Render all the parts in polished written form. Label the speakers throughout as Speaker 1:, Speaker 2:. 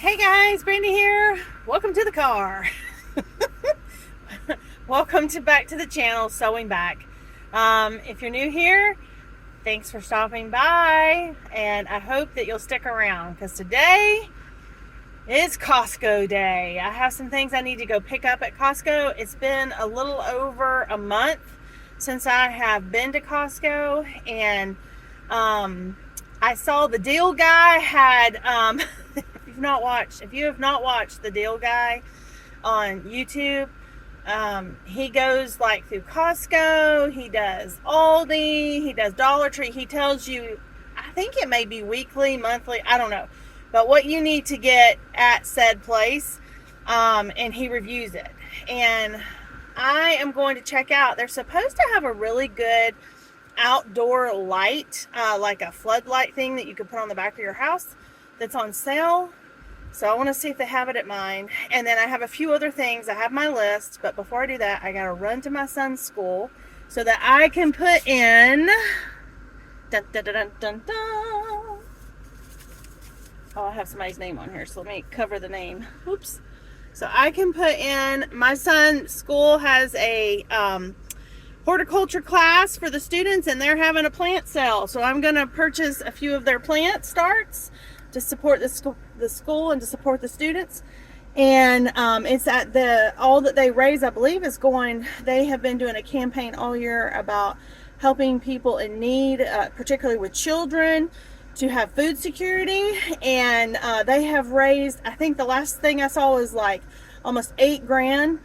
Speaker 1: Hey guys, Brandy here. Welcome to the car. Welcome back to the channel, Sewing Back. If you're new here, thanks for stopping by, and I hope that you'll stick around because today is Costco day. I have some things I need to go pick up at Costco. It's been a little over a month since I have been to Costco, and I saw the deal guy had if you have not watched the deal guy on YouTube, he goes like through Costco, he does Aldi, he does Dollar Tree. He tells you, I think it may be weekly, monthly, I don't know, but what you need to get at said place, and he reviews it. And I am going to check out, they're supposed to have a really good outdoor light, like a floodlight thing that you could put on the back of your house that's on sale. So I want to see if they have it at mine. And then I have a few other things. I have my list, but before I do that, I got to run to my son's school so that I can put in dun, dun, dun, dun, dun, dun. Oh, I have somebody's name on here, so let me cover the name. Oops. So I can put in, my son's school has a horticulture class for the students, and they're having a plant sale. So I'm going to purchase a few of their plant starts to support the school and to support the students. And it's at all that they raise, I believe, is going, they have been doing a campaign all year about helping people in need, particularly with children, to have food security. And they have raised, I think the last thing I saw was like almost $8 grand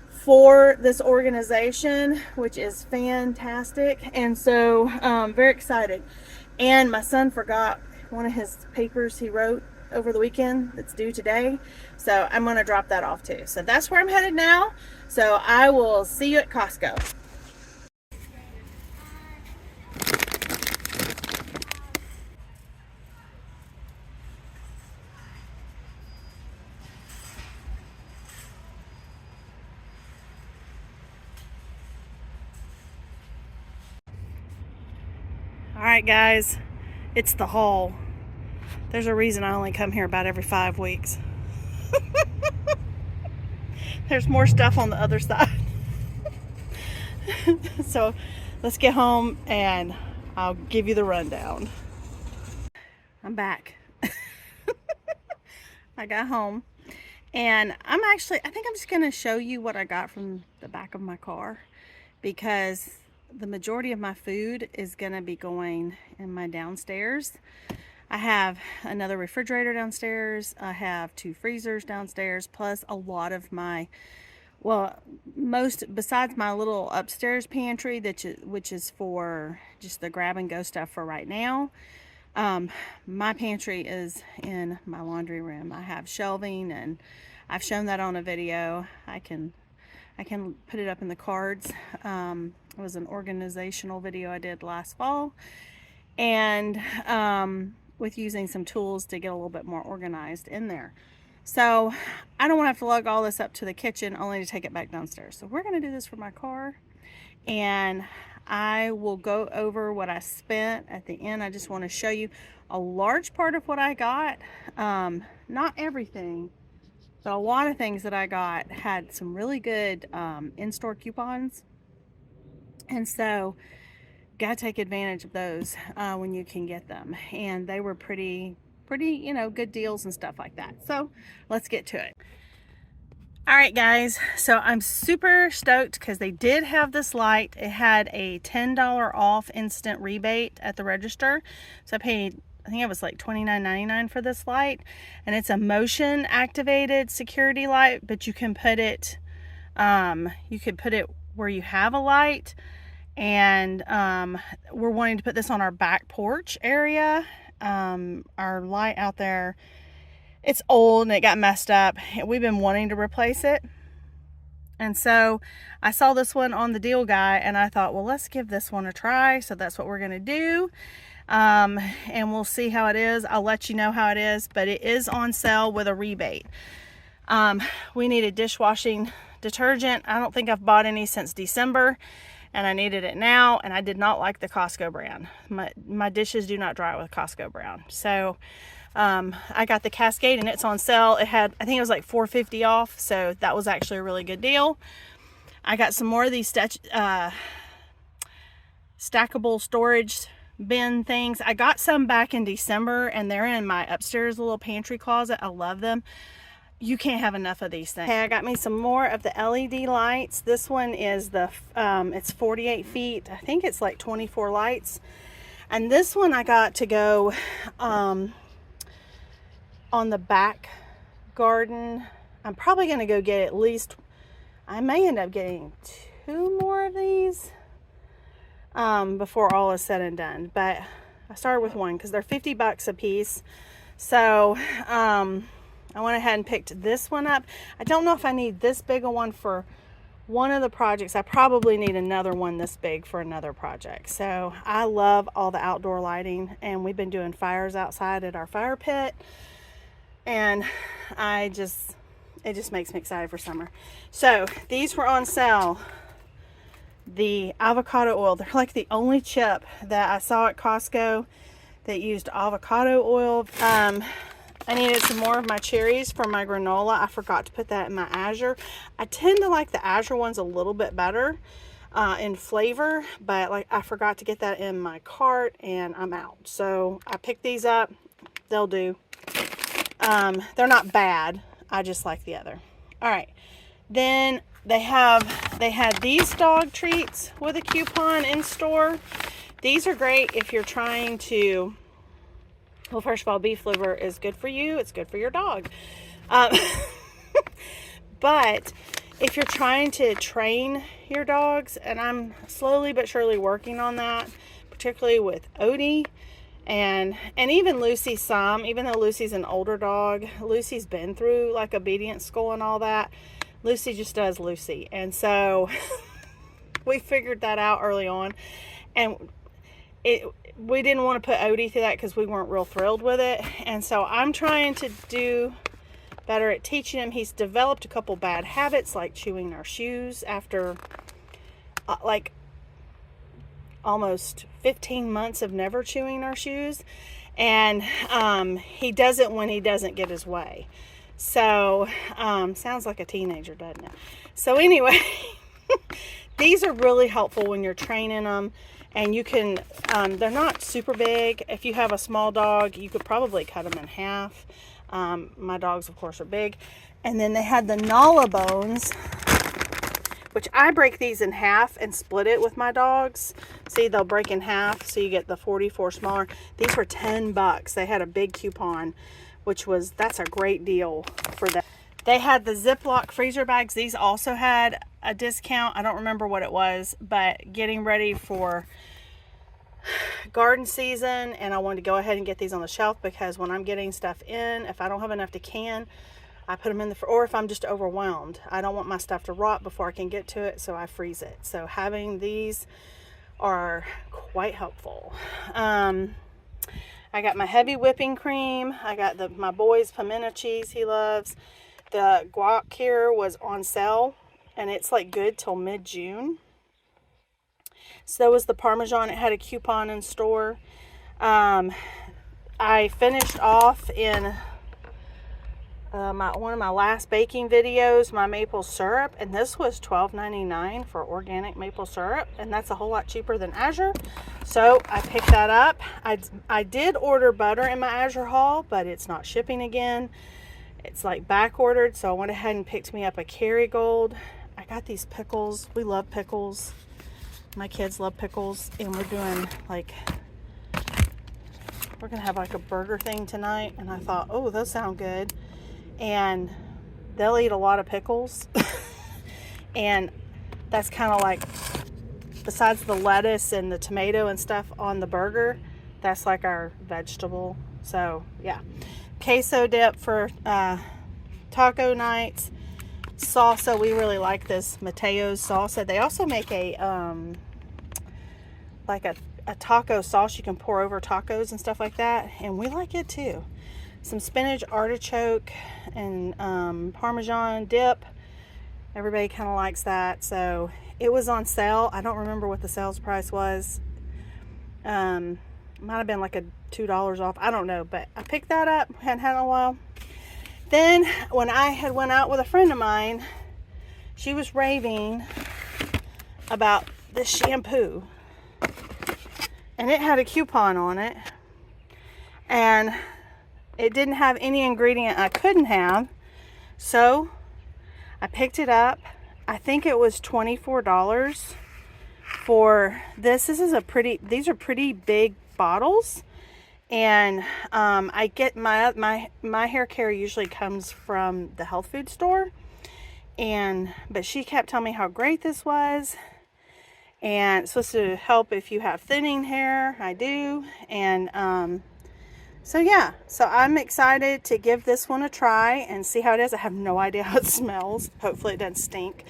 Speaker 1: for this organization, which is fantastic. And so very excited. And my son forgot one of his papers he wrote over the weekend that's due today, so I'm going to drop that off too. So that's where I'm headed now, so I will see you at Costco. Alright guys, it's the haul. There's a reason I only come here about every 5 weeks. There's more stuff on the other side. So let's get home and I'll give you the rundown. I'm back. I got home and I think I'm just going to show you what I got from the back of my car, because the majority of my food is going to be going in my downstairs. I have another refrigerator downstairs. I have 2 freezers downstairs, plus a lot of my, well, besides my little upstairs pantry, which is for just the grab and go stuff for right now. My pantry is in my laundry room. I have shelving, and I've shown that on a video. I can put it up in the cards. It was an organizational video I did last fall, and with using some tools to get a little bit more organized in there. So I don't want to have to lug all this up to the kitchen only to take it back downstairs. So we're going to do this for my car, and I will go over what I spent at the end. I just want to show you a large part of what I got. Not everything, but a lot of things that I got had some really good in-store coupons. And so gotta take advantage of those when you can get them, and they were pretty good deals and stuff like that. So let's get to it. All right guys, so I'm super stoked because they did have this light. It had a $10 off instant rebate at the register, so I paid, I think it was like $29.99 for this light, and it's a motion activated security light, but you can put it where you have a light. And we're wanting to put this on our back porch area. Our light out there, it's old and it got messed up. We've been wanting to replace it, and so I saw this one on the deal guy, and I thought, well, let's give this one a try. So that's what we're gonna do, and we'll see how it is. I'll let you know how it is, but it is on sale with a rebate. We needed dishwashing detergent. I don't think I've bought any since December, and I needed it now, and I did not like the Costco brand. My dishes do not dry with Costco brand. So I got the Cascade and it's on sale. It had, I think it was like $4.50 off, so that was actually a really good deal. I got some more of these stackable storage bin things. I got some back in December and they're in my upstairs little pantry closet. I love them. You can't have enough of these things. Okay, I got me some more of the LED lights. This one is the, it's 48 feet. I think it's like 24 lights. And this one I got to go on the back garden. I'm probably going to go get at least, I may end up getting 2 more of these before all is said and done. But I started with 1 because they're $50 a piece. So I went ahead and picked this one up. I don't know if I need this big a one for one of the projects. I probably need another one this big for another project. So I love all the outdoor lighting, and we've been doing fires outside at our fire pit, and it just makes me excited for summer. So these were on sale. The avocado oil, they're like the only chip that I saw at Costco that used avocado oil. I needed some more of my cherries for my granola. I forgot to put that in my Azure. I tend to like the Azure ones a little bit better in flavor, but like I forgot to get that in my cart and I'm out. So I picked these up. They'll do. They're not bad. I just like the other. All right. Then they had these dog treats with a coupon in store. These are great if you're trying to, well, first of all, beef liver is good for you. It's good for your dog. But if you're trying to train your dogs, and I'm slowly but surely working on that, particularly with Odie and even Lucy some, even though Lucy's an older dog, Lucy's been through like obedience school and all that. Lucy just does Lucy. And so we figured that out early on. And we didn't want to put Odie through that because we weren't real thrilled with it. And so I'm trying to do better at teaching him. He's developed a couple bad habits, like chewing our shoes after like almost 15 months of never chewing our shoes. And he does it when he doesn't get his way. So sounds like a teenager, doesn't it? So anyway, these are really helpful when you're training them. And you can, they're not super big. If you have a small dog, you could probably cut them in half. My dogs, of course, are big. And then they had the Nala bones, which I break these in half and split it with my dogs. See, they'll break in half, so you get the 44 smaller. These were $10. They had a big coupon, that's a great deal for that. They had the Ziploc freezer bags. These also had a discount. I don't remember what it was, but getting ready for garden season, and I wanted to go ahead and get these on the shelf because when I'm getting stuff in, if I don't have enough to can, I put them in or if I'm just overwhelmed, I don't want my stuff to rot before I can get to it, so I freeze it. So having these are quite helpful. I got my heavy whipping cream. I got my boy's pimento cheese he loves. The guac here was on sale, and it's like good till mid-June. So was the Parmesan. It had a coupon in store. I finished off in one of my last baking videos, my maple syrup, and this was $12.99 for organic maple syrup, and that's a whole lot cheaper than Azure. So I picked that up. I did order butter in my Azure haul, but it's not shipping again. It's like back ordered, so I went ahead and picked me up a Kerrygold. I got these pickles. We love pickles. My kids love pickles, and we're doing like, we're gonna have like a burger thing tonight, and I thought, oh, those sound good. And they'll eat a lot of pickles. And that's kind of like, besides the lettuce and the tomato and stuff on the burger, that's like our vegetable. So yeah, queso dip for taco nights. Salsa, we really like this Mateo's salsa. They also make a like a taco sauce you can pour over tacos and stuff like that, and we like it too. Some spinach, artichoke, and Parmesan dip. Everybody kind of likes that. So it was on sale. I don't remember what the sales price was. might have been like a $2 off. I don't know, but I picked that up. Hadn't had it in a while. Then when I had went out with a friend of mine, she was raving about this shampoo, and it had a coupon on it, and it didn't have any ingredient I couldn't have, so I picked it up. I think it was $24 for this. These are pretty big bottles, and I get my hair care usually comes from the health food store, but she kept telling me how great this was, and it's supposed to help if you have thinning hair. I do, and so yeah, so I'm excited to give this one a try and see how it is. I have no idea how it smells. Hopefully it doesn't stink,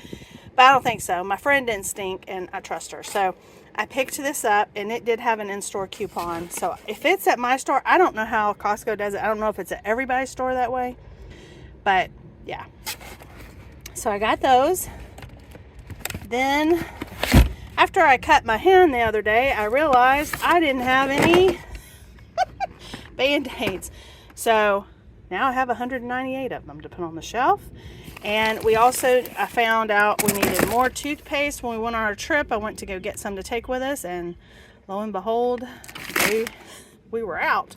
Speaker 1: but I don't think so. My friend didn't stink, and I trust her. So I picked this up, and it did have an in-store coupon. So if it's at my store, I don't know how Costco does it. I don't know if it's at everybody's store that way, but yeah. So I got those. Then after I cut my hand the other day, I realized I didn't have any Band-Aids. So now I have 198 of them to put on the shelf. And I found out we needed more toothpaste when we went on our trip. I went to go get some to take with us, and lo and behold, we were out.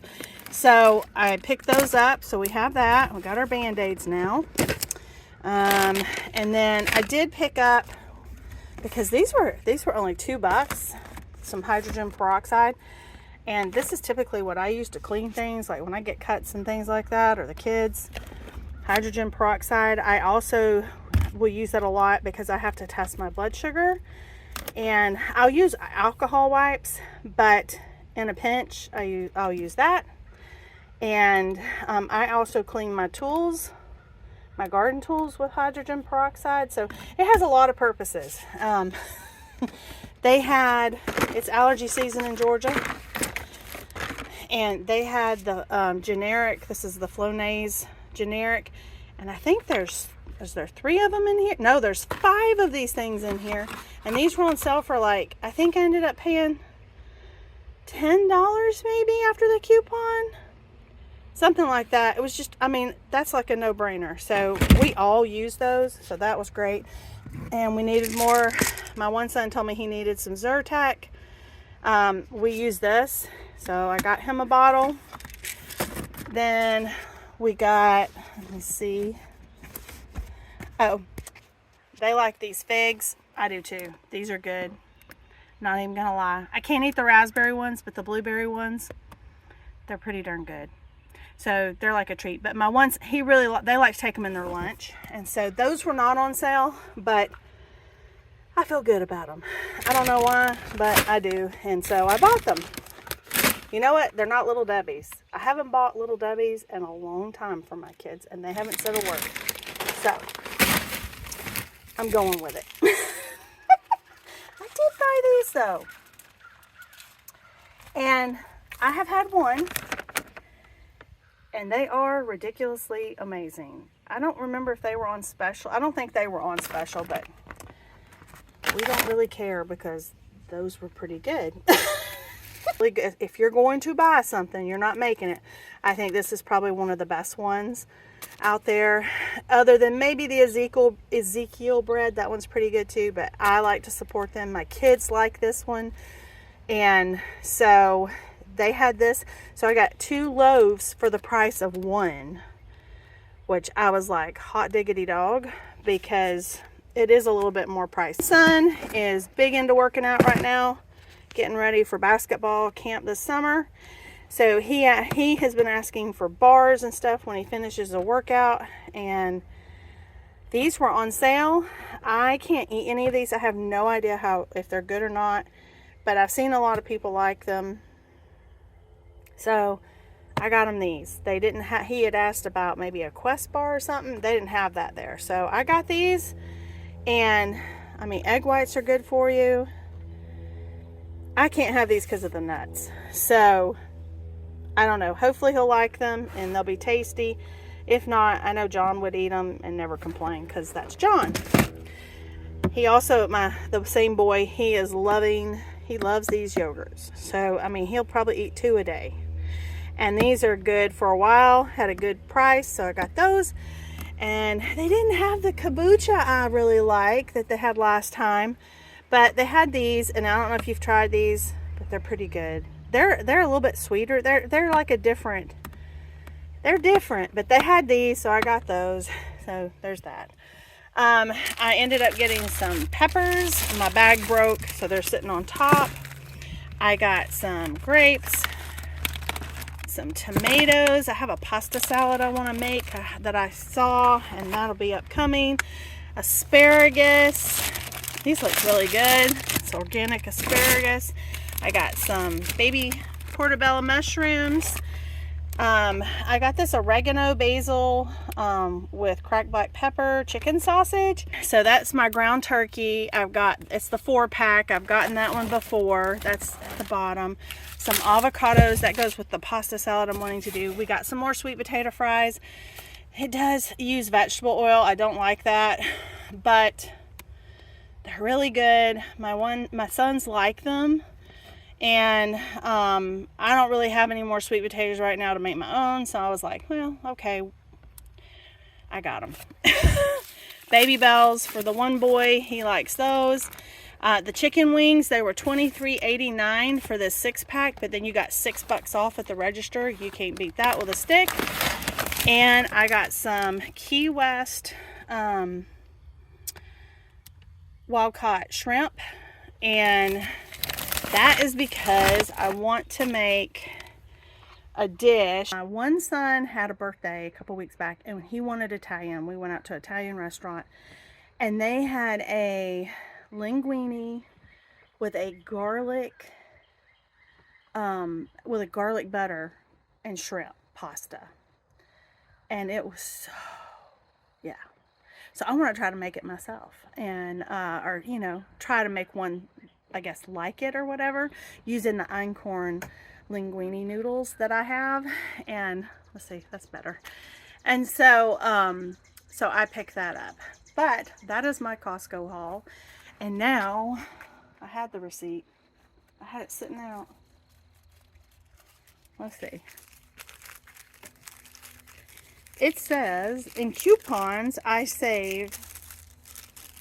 Speaker 1: So I picked those up. So we have that. We got our Band-Aids now. And then I did pick up, because these were only $2, some hydrogen peroxide. And this is typically what I use to clean things, like when I get cuts and things like that, or the kids. Hydrogen peroxide. I also will use that a lot because I have to test my blood sugar. And I'll use alcohol wipes, but in a pinch, I'll use that. And I also clean my tools, my garden tools, with hydrogen peroxide. So it has a lot of purposes. It's allergy season in Georgia. And they had the generic. This is the Flonase generic, and I think is there 3 of them in here? No, there's 5 of these things in here, and these were on sale for, like, I think I ended up paying $10 maybe after the coupon, something like that. It was just, I mean, that's like a no-brainer. So we all use those, so that was great. And we needed more. My one son told me he needed some Zyrtec. We use this. So I got him a bottle. Then we got, let me see. Oh, they like these figs. I do too. These are good. Not even gonna lie. I can't eat the raspberry ones, but the blueberry ones, they're pretty darn good. So they're like a treat. But my ones, they like to take them in their lunch. And so those were not on sale, but I feel good about them. I don't know why, but I do. And so I bought them. You know what? They're not Little Debbie's. I haven't bought Little Debbie's in a long time for my kids, and they haven't said a word. So, I'm going with it. I did buy these, though. And I have had one, and they are ridiculously amazing. I don't remember if they were on special. I don't think they were on special, but we don't really care because those were pretty good. If you're going to buy something, you're not making it. I think this is probably one of the best ones out there, other than maybe the Ezekiel bread. That one's pretty good too, but I like to support them. My kids like this one, and so they had this. So I got 2 loaves for the price of 1, which I was like, hot diggity dog, because it is a little bit more pricey. Son is big into working out right now, getting ready for basketball camp this summer. So he has been asking for bars and stuff when he finishes a workout, and these were on sale. I can't eat any of these. I have no idea if they're good or not, but I've seen a lot of people like them. So I got him these. They didn't have, he had asked about maybe a Quest bar or something. They didn't have that there. So I got these, and I mean, egg whites are good for you. I can't have these because of the nuts. So, I don't know. Hopefully he'll like them and they'll be tasty. If not, I know John would eat them and never complain because that's John. He also, the same boy, he is loving He loves these yogurts. So, I mean, he'll probably eat 2 a day. And these are good for a while, had a good price, so I got those. And they didn't have the kombucha I really like that they had last time, but they had these, and I don't know if you've tried these, but they're pretty good. They're a little bit sweeter. They're like a different. They're different, but they had these, so I got those. So there's that. I ended up getting some peppers. My bag broke, so they're sitting on top. I got some grapes, some tomatoes. I have a pasta salad I want to make that I saw, and that'll be upcoming. Asparagus. These look really good. It's organic asparagus. I got some baby portobello mushrooms. I got this oregano basil with cracked black pepper chicken sausage. So that's my ground turkey. It's the 4-pack. I've gotten that one before. That's at the bottom. Some avocados. That goes with the pasta salad I'm wanting to do. We got some more sweet potato fries. It does use vegetable oil. I don't like that, but they're really good. My sons like them. And I don't really have any more sweet potatoes right now to make my own, so I was like, well, okay, I got them. Baby bells for the one boy, he likes those. The chicken wings, they were $23.89 for this 6-pack, but then you got $6 off at the register. You can't beat that with a stick. And I got some Key West wild-caught shrimp, and that is because I want to make a dish. My one son had a birthday a couple weeks back, and he wanted Italian. We went out to an Italian restaurant, and they had a linguine with a garlic butter and shrimp pasta, and it was so, yeah. So I want to try to make it myself, and or you know, try to make one, I guess, like it or whatever, using the einkorn linguine noodles that I have. And let's see, that's better. And so so I picked that up. But that is my Costco haul. And now I had the receipt. I had it sitting out. Let's see. It says in coupons I saved,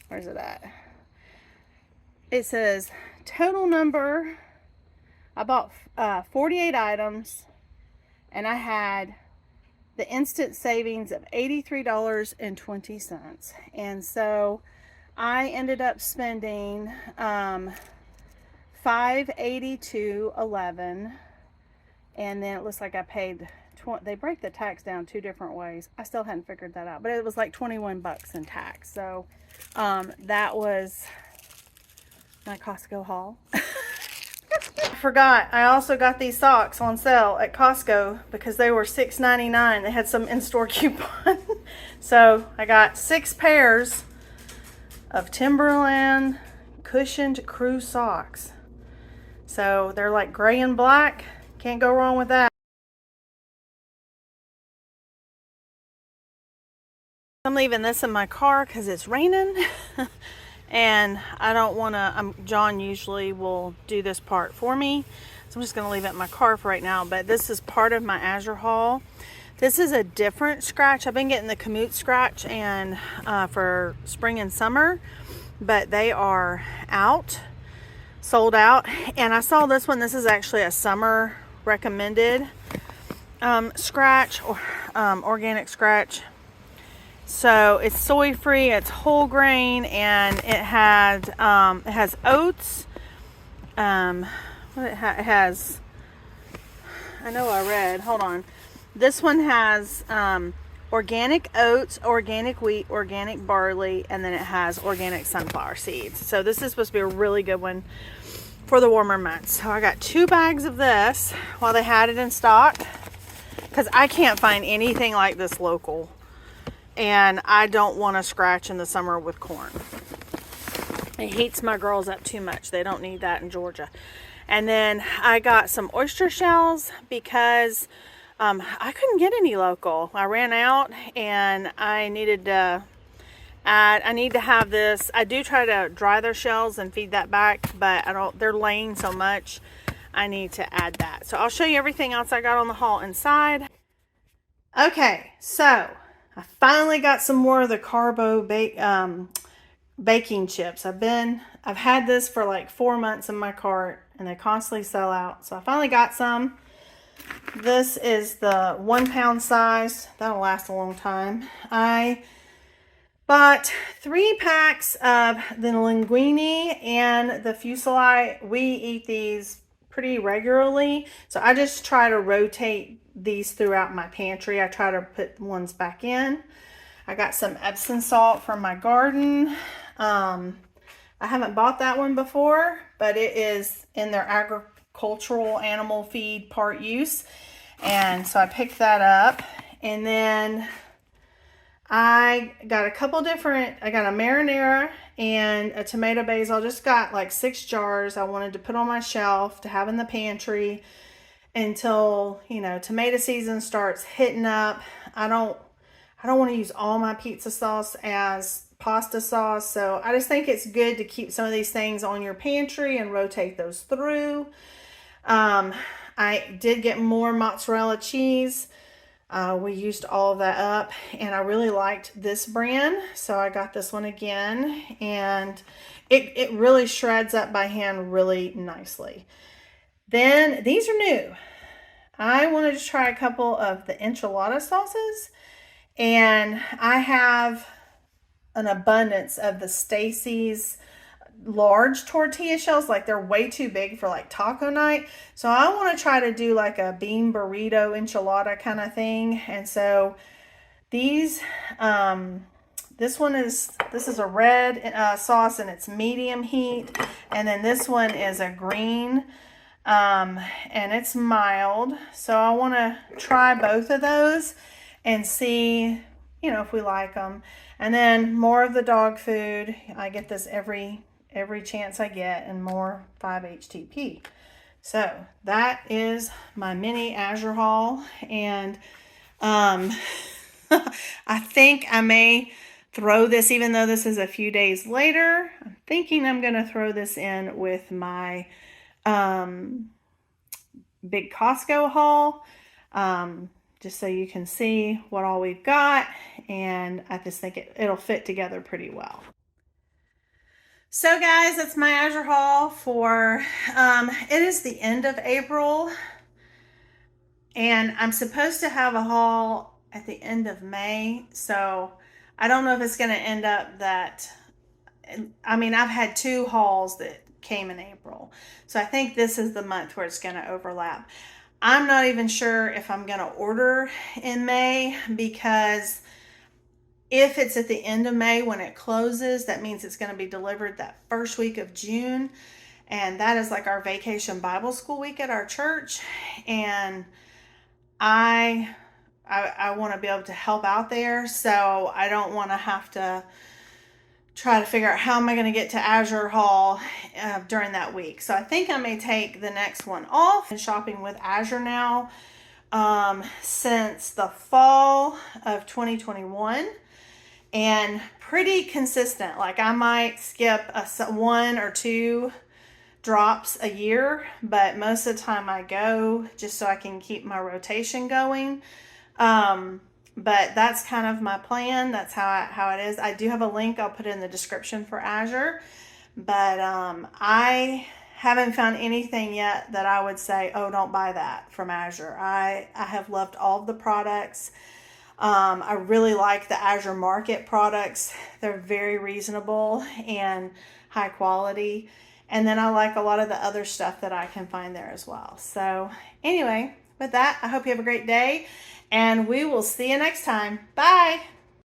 Speaker 1: where's it at? It says total number, I bought 48 items, and I had the instant savings of $83.20. And so I ended up spending $582.11, and then it looks like I paid they break the tax down 2 different ways. I still hadn't figured that out, but it was like 21 bucks in tax. So that was my Costco haul. I forgot, I also got these socks on sale at Costco because they were $6.99. They had some in-store coupon. So I got 6 pairs of Timberland cushioned crew socks. So they're like gray and black. Can't go wrong with that. I'm leaving this in my car because it's raining. And I don't want to, John usually will do this part for me. So I'm just going to leave it in my car for right now. But this is part of my Azure Haul. This is a different scratch. I've been getting the Kamut scratch and for spring and summer. But they are out, sold out. And I saw this one. This is actually a summer recommended scratch, or organic scratch. So it's soy free, it's whole grain, and it has oats. It has, I know I read, hold on. This one has organic oats, organic wheat, organic barley, and then it has organic sunflower seeds. So this is supposed to be a really good one for the warmer months. So I got 2 bags of this while they had it in stock, because I can't find anything like this local. And I don't want to scratch in the summer with corn. It heats my girls up too much. They don't need that in Georgia. And then I got some oyster shells because I couldn't get any local. I ran out and I needed to add. I need to have this. I do try to dry their shells and feed that back, but I don't. They're laying so much. I need to add that. So I'll show you everything else I got on the haul inside. Okay, so I finally got some more of the carbo baking chips. I've had this for like 4 months in my cart, and they constantly sell out. So I finally got some. This is the 1 pound size. That'll last a long time. I bought 3 packs of the linguine and the fusilli. We eat these pretty regularly, so I just try to rotate these throughout my pantry. I try to put ones back in. I got some Epsom salt from my garden. I haven't bought that one before, but it is in their agricultural animal feed part use, and so I picked that up. And then I got a couple different, I got a marinara and a tomato basil. I just got like 6 jars I wanted to put on my shelf to have in the pantry until, you know, tomato season starts hitting up. I don't want to use all my pizza sauce as pasta sauce, so I just think it's good to keep some of these things on your pantry and rotate those through. I did get more mozzarella cheese. We used all of that up, and I really liked this brand, so I got this one again, and it really shreds up by hand really nicely. Then these are new. I wanted to try a couple of the enchilada sauces, and I have an abundance of the Stacy's large tortilla shells. Like, they're way too big for like taco night, so I want to try to do like a bean burrito enchilada kind of thing. And so these this is a red sauce, and it's medium heat, and then this one is a green and it's mild. So I want to try both of those and see, you know, if we like them. And then more of the dog food. I get this every chance I get, and more 5-HTP. So that is my mini Azure haul, and I think I may throw this, even though this is a few days later, I'm thinking I'm going to throw this in with my big Costco haul, just so you can see what all we've got, and I just think it'll fit together pretty well. So guys, that's my Azure haul for, it is the end of April, and I'm supposed to have a haul at the end of May, so I don't know if it's going to end up that, I mean, I've had 2 hauls that came in April, so I think this is the month where it's going to overlap. I'm not even sure if I'm going to order in May, because if it's at the end of May when it closes, that means it's going to be delivered that first week of June. And that is like our vacation Bible school week at our church. And I want to be able to help out there. So I don't want to have to try to figure out how am I going to get to Azure Haul during that week. So I think I may take the next one off. And shopping with Azure now since the fall of 2021. And pretty consistent. Like, I might skip 1 or 2 drops a year, but most of the time I go just so I can keep my rotation going. But that's kind of my plan. That's how it is. I do have a link I'll put in the description for Azure, but I haven't found anything yet that I would say, oh, don't buy that from Azure. I have loved all of the products. I really like the Azure Market products. They're very reasonable and high quality. And then I like a lot of the other stuff that I can find there as well. So anyway, with that, I hope you have a great day, and we will see you next time. Bye.